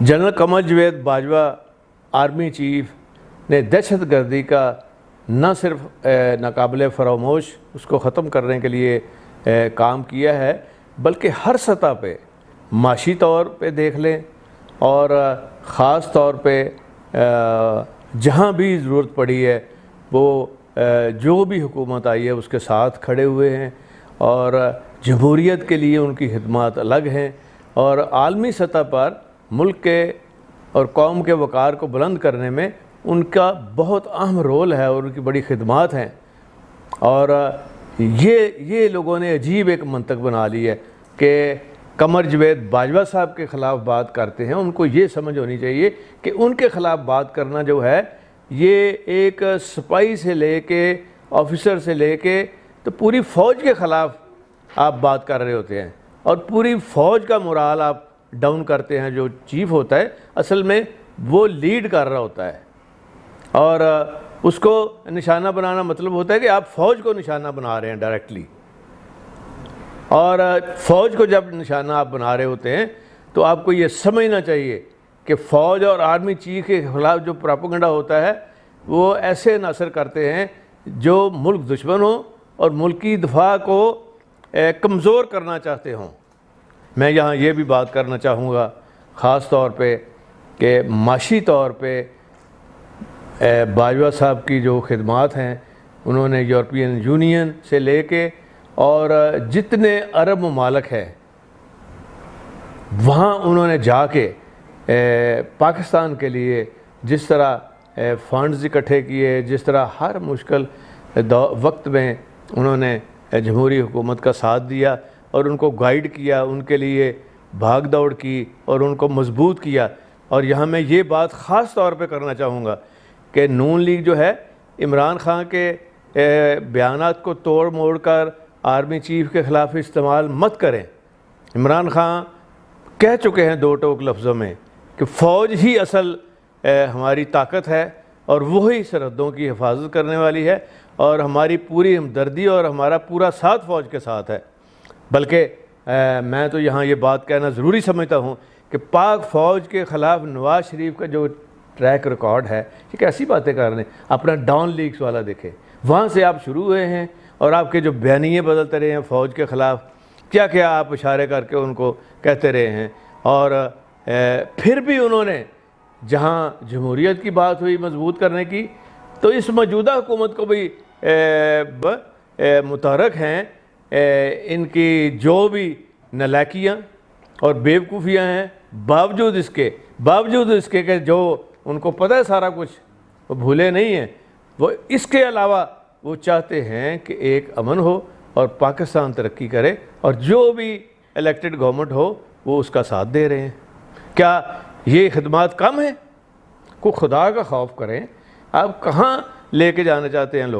General Qamar Javed Bajwa army chief نے دہشت گردی کا نہ صرف ناقابل فراموش اس کو ختم کرنے کے لیے کام کیا ہے، بلکہ ہر سطح پہ معاشی طور پہ دیکھ لیں اور خاص طور پہ جہاں بھی ضرورت پڑی ہے وہ جو بھی حکومت آئی ہے اس کے ساتھ کھڑے ہوئے ہیں، اور جمہوریت کے لیے ان کی خدمات الگ ہیں، اور عالمی سطح پر ملک کے اور قوم کے وقار کو بلند کرنے میں ان کا بہت اہم رول ہے اور ان کی بڑی خدمات ہیں۔ اور یہ لوگوں نے عجیب ایک منطق بنا لی ہے کہ قمر جاوید باجوہ صاحب کے خلاف بات کرتے ہیں۔ ان کو یہ سمجھ ہونی چاہیے کہ ان کے خلاف بات کرنا جو ہے یہ ایک سپاہی سے لے کے آفیسر سے لے کے تو پوری فوج کے خلاف آپ بات کر رہے ہوتے ہیں، اور پوری فوج کا مورال آپ ڈاؤن کرتے ہیں۔ جو چیف ہوتا ہے اصل میں وہ لیڈ کر رہا ہوتا ہے، اور اس کو نشانہ بنانا مطلب ہوتا ہے کہ آپ فوج کو نشانہ بنا رہے ہیں ڈائریکٹلی، اور فوج کو جب نشانہ آپ بنا رہے ہوتے ہیں تو آپ کو یہ سمجھنا چاہیے کہ فوج اور آرمی چیف کے خلاف جو پراپیگنڈا ہوتا ہے وہ ایسے نثر کرتے ہیں جو ملک دشمن ہوں اور ملکی دفاع کو کمزور کرنا چاہتے ہوں۔ میں یہاں یہ بھی بات کرنا چاہوں گا خاص طور پہ کہ معاشی طور پہ باجوہ صاحب کی جو خدمات ہیں، انہوں نے یورپین یونین سے لے کے اور جتنے عرب ممالک ہیں وہاں انہوں نے جا کے پاکستان کے لیے جس طرح فنڈز اکٹھے کیے، جس طرح ہر مشکل وقت میں انہوں نے جمہوری حکومت کا ساتھ دیا اور ان کو گائیڈ کیا، ان کے لیے بھاگ دوڑ کی اور ان کو مضبوط کیا۔ اور یہاں میں یہ بات خاص طور پہ کرنا چاہوں گا کہ نون لیگ جو ہے عمران خان کے بیانات کو توڑ موڑ کر آرمی چیف کے خلاف استعمال مت کریں۔ عمران خان کہہ چکے ہیں دو ٹوک لفظوں میں کہ فوج ہی اصل ہماری طاقت ہے اور وہی سرحدوں کی حفاظت کرنے والی ہے، اور ہماری پوری ہمدردی اور ہمارا پورا ساتھ فوج کے ساتھ ہے۔ بلکہ میں تو یہاں یہ بات کہنا ضروری سمجھتا ہوں کہ پاک فوج کے خلاف نواز شریف کا جو ٹریک ریکارڈ ہے، یہ کیسی باتیں کر رہے ہیں۔ اپنا ڈان لیگز والا دیکھیں، وہاں سے آپ شروع ہوئے ہیں اور آپ کے جو بیانیے بدلتے رہے ہیں فوج کے خلاف، کیا کیا آپ اشارے کر کے ان کو کہتے رہے ہیں، اور پھر بھی انہوں نے جہاں جمہوریت کی بات ہوئی مضبوط کرنے کی تو اس موجودہ حکومت کو بھی متحرک ہیں ان کی جو بھی نالائکیاں اور بیوقوفیاں ہیں، باوجود اس کے کہ جو ان کو پتہ ہے سارا کچھ، وہ بھولے نہیں ہیں، وہ اس کے علاوہ وہ چاہتے ہیں کہ ایک امن ہو اور پاکستان ترقی کرے، اور جو بھی الیکٹڈ گورنمنٹ ہو وہ اس کا ساتھ دے رہے ہیں۔ کیا یہ خدمات کم ہیں؟ کوئی خدا کا خوف کریں، آپ کہاں لے کے جانا چاہتے ہیں لوگ؟